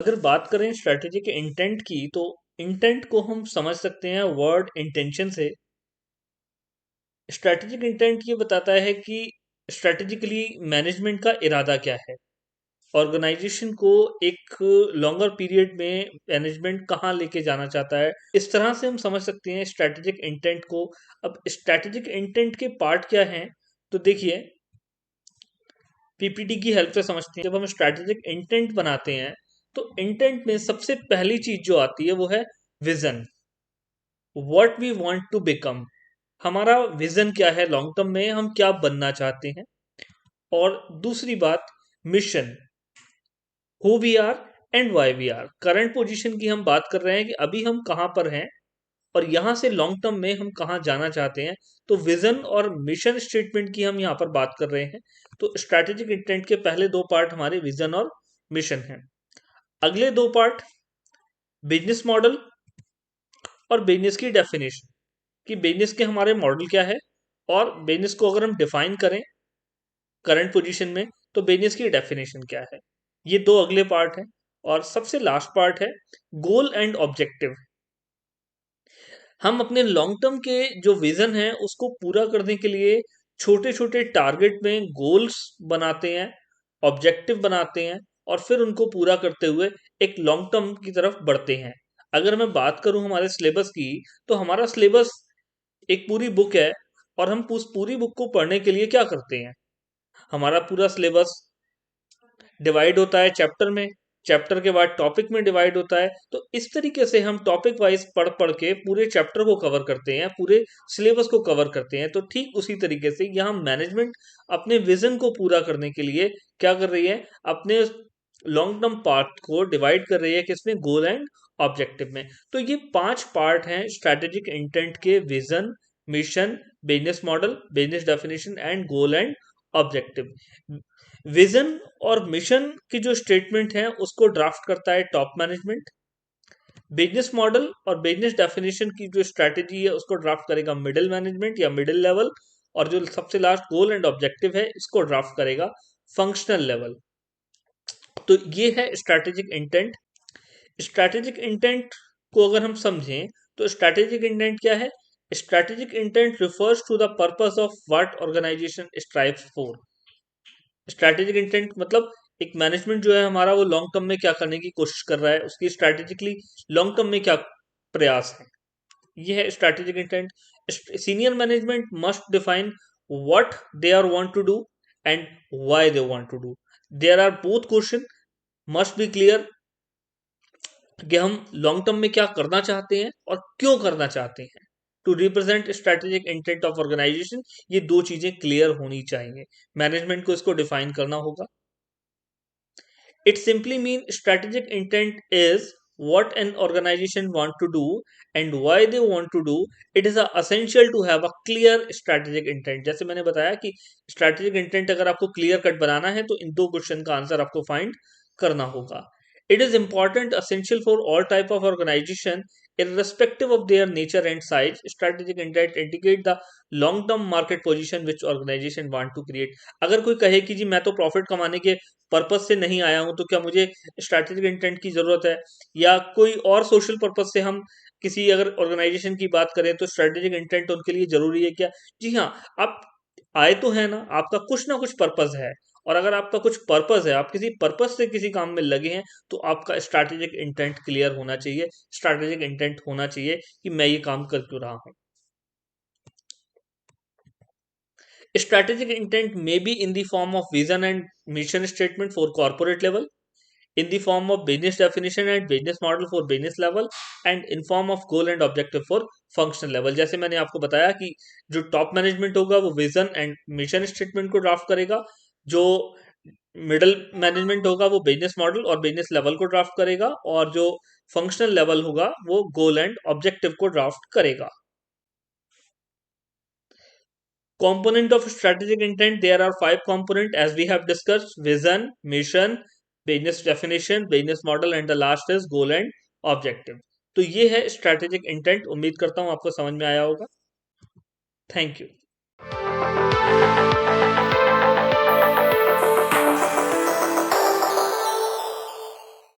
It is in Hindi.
अगर बात करें स्ट्रैटेजी के इंटेंट की, तो इंटेंट को हम समझ सकते हैं वर्ड इंटेंशन से। स्ट्रैटेजिक इंटेंट ये बताता है कि स्ट्रैटेजिकली मैनेजमेंट का इरादा क्या है, ऑर्गेनाइजेशन को एक लॉन्गर पीरियड में मैनेजमेंट कहाँ लेके जाना चाहता है। इस तरह से हम समझ सकते हैं स्ट्रैटेजिक इंटेंट को। अब स्ट्रैटेजिक इंटेंट के पार्ट क्या हैं, तो देखिए पीपीटी की हेल्प से समझते हैं। जब हम स्ट्रैटेजिक इंटेंट बनाते हैं तो इंटेंट में सबसे पहली चीज जो आती है वो है vision, what we want to become. हमारा विजन क्या है, लॉन्ग टर्म में हम क्या बनना चाहते हैं। और दूसरी बात mission, who we are and why we are. Current position की हम बात कर रहे हैं कि अभी हम कहां पर हैं और यहां से लॉन्ग टर्म में हम कहां जाना चाहते हैं। तो विजन और मिशन स्टेटमेंट की हम यहां पर बात कर रहे हैं। तो स्ट्रैटेजिक इंटेंट के पहले दो पार्ट हमारे विजन और मिशन हैं। अगले दो पार्ट बिजनेस मॉडल और बिजनेस की डेफिनेशन, कि बिजनेस के हमारे मॉडल क्या है और बिजनेस को अगर हम डिफाइन करें करंट पोजीशन में तो बिजनेस की डेफिनेशन क्या है। ये दो अगले पार्ट हैं। और सबसे लास्ट पार्ट है गोल एंड ऑब्जेक्टिव। हम अपने लॉन्ग टर्म के जो विजन है उसको पूरा करने के लिए छोटे छोटे टारगेट में गोल्स बनाते हैं, ऑब्जेक्टिव बनाते हैं और फिर उनको पूरा करते हुए एक लॉन्ग टर्म की तरफ बढ़ते हैं। अगर मैं बात करूं हमारे सिलेबस की, तो हमारा सिलेबस एक पूरी बुक है और हम उस पूरी बुक को पढ़ने के लिए क्या करते हैं, हमारा पूरा सिलेबस डिवाइड होता है चैप्टर में, चैप्टर के बाद टॉपिक में डिवाइड होता है। तो इस तरीके से हम टॉपिक वाइज पढ़ पढ़ के पूरे चैप्टर को कवर करते हैं, पूरे सिलेबस को कवर करते हैं। तो ठीक उसी तरीके से यहाँ मैनेजमेंट अपने विजन को पूरा करने के लिए क्या कर रही है, अपने लॉन्ग टर्म पार्ट को डिवाइड कर रही है किसमें, गोल एंड ऑब्जेक्टिव में। तो ये 5 पार्ट हैं स्ट्रैटेजिक इंटेंट के, vision, mission, business model, business definition and goal and objective. Vision और मिशन की जो स्टेटमेंट है उसको ड्राफ्ट करता है टॉप मैनेजमेंट। बिजनेस मॉडल और बिजनेस डेफिनेशन की जो स्ट्रैटेजी है उसको ड्राफ्ट करेगा मिडिल मैनेजमेंट या मिडिल लेवल। और जो सबसे लास्ट गोल एंड ऑब्जेक्टिव है इसको ड्राफ्ट करेगा फंक्शनल लेवल। तो ये है स्ट्रैटेजिक इंटेंट। स्ट्रैटेजिक इंटेंट को अगर हम समझें तो स्ट्रैटेजिक इंटेंट क्या है, strategic intent refers to the purpose of what organisation strives for. Strategic intent मतलब एक मैनेजमेंट जो है हमारा वो लॉन्ग टर्म में क्या करने की कोशिश कर रहा है, उसकी स्ट्रैटेजिकली लॉन्ग टर्म में क्या प्रयास है, ये है strategic intent. Senior management must define what they are want to do and why they want to do. There are both question, must be clear कि हम लॉन्ग टर्म में क्या करना चाहते हैं और क्यों करना चाहते हैं। To represent strategic intent of organisation, ये दो चीजें क्लियर होनी चाहिए, मैनेजमेंट को इसको डिफाइन करना होगा। It simply means strategic intent is what an organization want to do and why they want to do. It is essential to have a clear strategic intent. जैसे मैंने बताया कि strategic intent अगर आपको clear cut बनाना है तो इन दो क्वेश्चन का आंसर आपको फाइंड करना होगा। It is important, essential for all type of organization, irrespective of their nature and size. Strategic intent indicate the long-term market position which organization want to create. अगर कोई कहे कि जी मैं तो प्रॉफिट कमाने के पर्पज से नहीं आया हूं तो क्या मुझे स्ट्रैटेजिक इंटेंट की जरूरत है, या कोई और सोशल पर्पज से हम किसी अगर ऑर्गेनाइजेशन की बात करें तो स्ट्रैटेजिक इंटेंट उनके लिए जरूरी है क्या। जी हाँ, आप आए तो है ना, आपका कुछ ना कुछ पर्पज है। और अगर आपका कुछ पर्पज है, आप किसी पर्पज से किसी काम में लगे हैं, तो आपका स्ट्रैटेजिक इंटेंट क्लियर होना चाहिए, स्ट्रैटेजिक इंटेंट होना चाहिए कि मैं ये काम कर क्यों रहा हूं। Strategic intent may be in the form of vision and mission statement for corporate level, in the form of business definition and business model for business level, and in form of goal and objective for functional level। जैसे मैंने आपको बताया कि जो टॉप मैनेजमेंट होगा वो विजन एंड मिशन स्टेटमेंट को ड्राफ्ट करेगा, जो मिडिल मैनेजमेंट होगा वो बिजनेस मॉडल और बिजनेस लेवल को ड्राफ्ट करेगा, और जो फंक्शनल लेवल होगा वो गोल एंड ऑब्जेक्टिव को ड्राफ्ट करेगा। Component of strategic intent, there are 5 component as we have discussed: vision, mission, business definition, business model and the last is goal and objective। तो ये है strategic intent। उम्मीद करता हूं आपको समझ में आया होगा। Thank you.